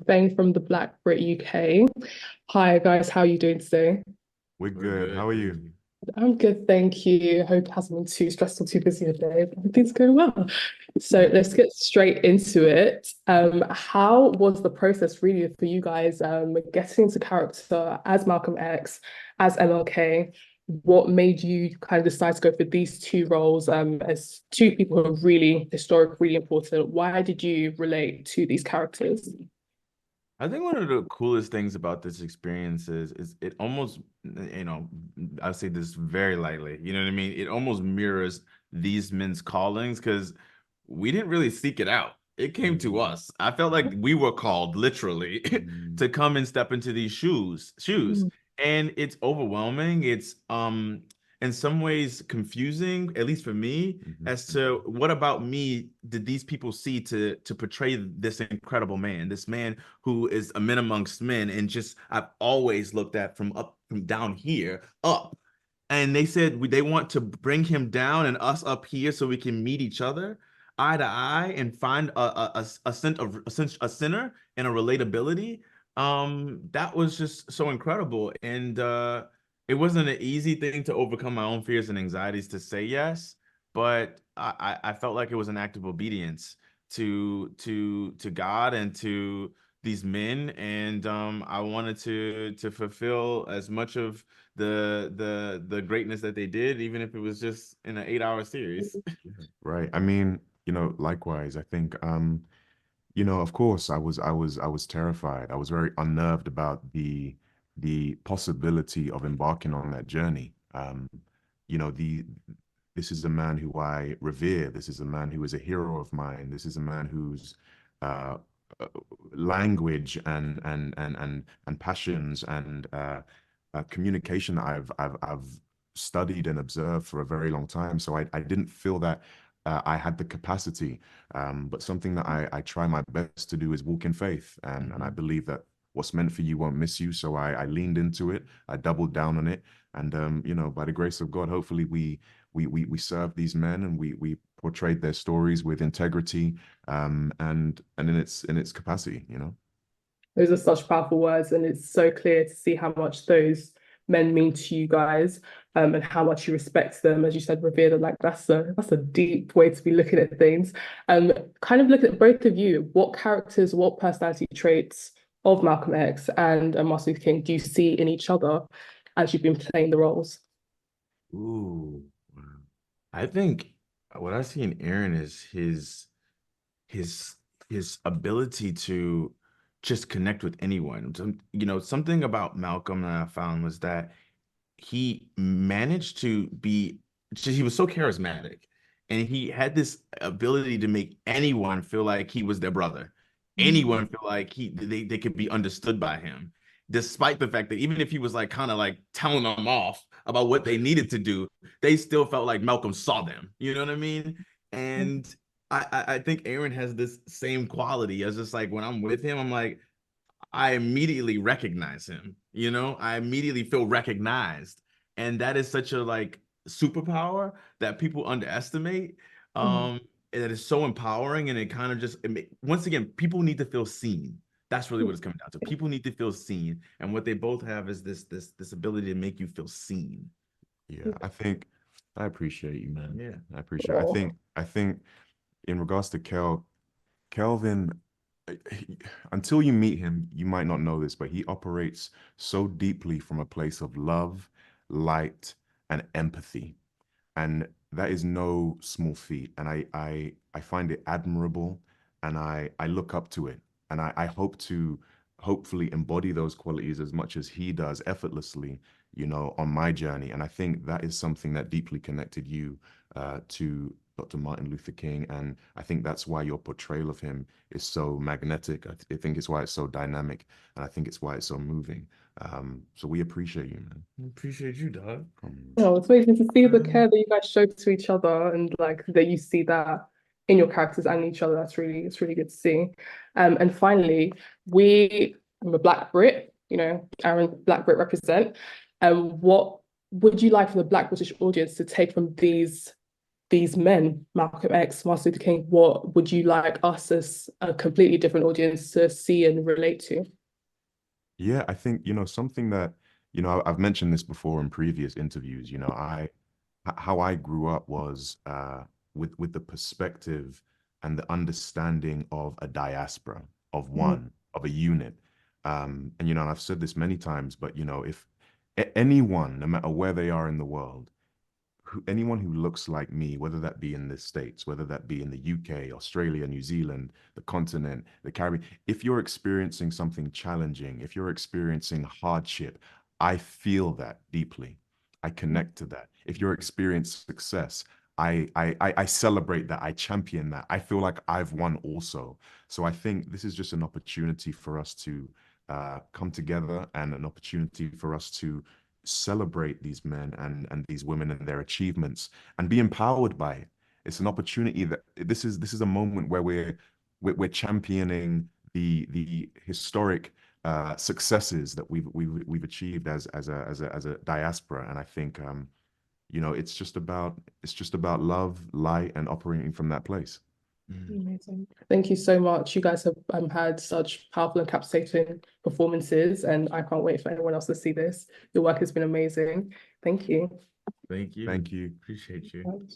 Fang from the Black Brit UK. Hi guys, how are you doing today? We're We're good. How good. are Thank you? you. I'm good, thank you. Hope it hasn't been too stressful, too busy a day, but everything's going well. So Yeah. let's get straight into it. How was the process really for you guys getting into character as Malcolm X, as MLK? What made you kind of decide to go for these two roles as two people who are really historic, really important? Why did you relate to these characters? I think one of the coolest things about this experience is it almost, I say this very lightly, you know what I mean? It almost mirrors these men's callings because we didn't really seek it out. It came to us. I felt like we were called literally Mm, to come and step into these shoes. Mm, And it's overwhelming. It's in some ways confusing, at least for me, mhm, as to what about me did these people see to portray this incredible man, this man who is a man amongst men, and just I've always looked at from down here up. And they said they want to bring him down and us up here so we can meet each other eye to eye and find a sinner and a relatability. That was just so incredible. And it wasn't an easy thing to overcome my own fears and anxieties to say yes, but I felt like it was an act of obedience to God and to these men, and I wanted to fulfill as much of the greatness that they did, even if it was just in an 8 hour series. yeah. Right. I mean, likewise, I think, of course, I was terrified. I was very unnerved about the possibility of embarking on that journey. The This is a man who I revere. This is a man who is a hero of mine. This is a man whose uh, uh, language and passions and communication that I've studied and observed for a very long time. So I didn't feel that I had the capacity. But something that I try my best to do is walk in faith, and I Mhm. believe that what's meant for you won't miss you. So I leaned into it. I doubled down on it, and by the grace of God, hopefully we serve these men, and we portrayed their stories with integrity, and in its capacity. Those are such powerful words, and it's so clear to see how much those men mean to you guys, and how much you respect them. As you said, revere them. Like that's a deep way to be looking at things. Kind of look at both of you. What characters, what personality traits of Malcolm X and Martin Luther King do you see in each other as you've been playing the roles? Ooh, wow. I think what I see in Aaron is his his ability to just connect with anyone. Something about Malcolm that I found was that he managed to be he was so charismatic, and he had this ability to make anyone feel like he was their brother, anyone feel like they could be understood by him, despite the fact that even if he was like kind of like telling them off about what they needed to do, they still felt like Malcolm saw them, you know what I mean? And I think Aaron has this same quality as just like when I'm with him, I'm like, I immediately recognize him. I immediately feel recognized. And that is such a like superpower that people underestimate. Mm. And that is so empowering, and it kind of just once again, people need to feel seen. That's really what it's coming down to. People need to feel seen. And what they both have is this ability to make you feel seen. Yeah, I appreciate you, man. Yeah. I appreciate it. Oh. I think in regards to Kelvin, until you meet him, you might not know this, but he operates so deeply from a place of love, light, and empathy. And that is no small feat. And I find it admirable, and I look up to it. And I hope to hopefully embody those qualities as much as he does effortlessly, on my journey. And I think that is something that deeply connected you to Dr. Martin Luther King. And I think that's why your portrayal of him is so magnetic. I think it's why it's so dynamic. And I think it's why it's so moving. So we appreciate you, man. Appreciate you, dog. Oh, it's amazing to see the care that you guys show to each other and like that you see that in your characters and each other. It's really good to see. And finally, I'm a Black Brit, Aaron Black Brit represent. What would you like for the Black British audience to take from these these men, Malcolm X, Martin Luther King, what would you like us as a completely different audience to see and relate to? Yeah, I think, something that, I've mentioned this before in previous interviews, how I grew up was with the perspective and the understanding of a diaspora, of one, of a unit. And I've said this many times, but if anyone, no matter where they are in the world, anyone who looks like me, whether that be in the States, whether that be in the UK, Australia, New Zealand, the continent, the Caribbean, if you're experiencing something challenging, if you're experiencing hardship, I feel that deeply. I connect to that. If you're experiencing success, I celebrate that. I champion that. I feel like I've won also. So I think this is just an opportunity for us to come together, and an opportunity for us to celebrate these men and these women and their achievements, and be empowered by it. It's an opportunity that this is a moment where we're championing the historic successes that we've achieved as a diaspora. And I think it's just about love, light, and operating from that place. Amazing. Thank you so much. You guys have had such powerful and captivating performances, and I can't wait for anyone else to see this. Your work has been amazing. Thank you. Thank you. Thank you. Appreciate you. Right.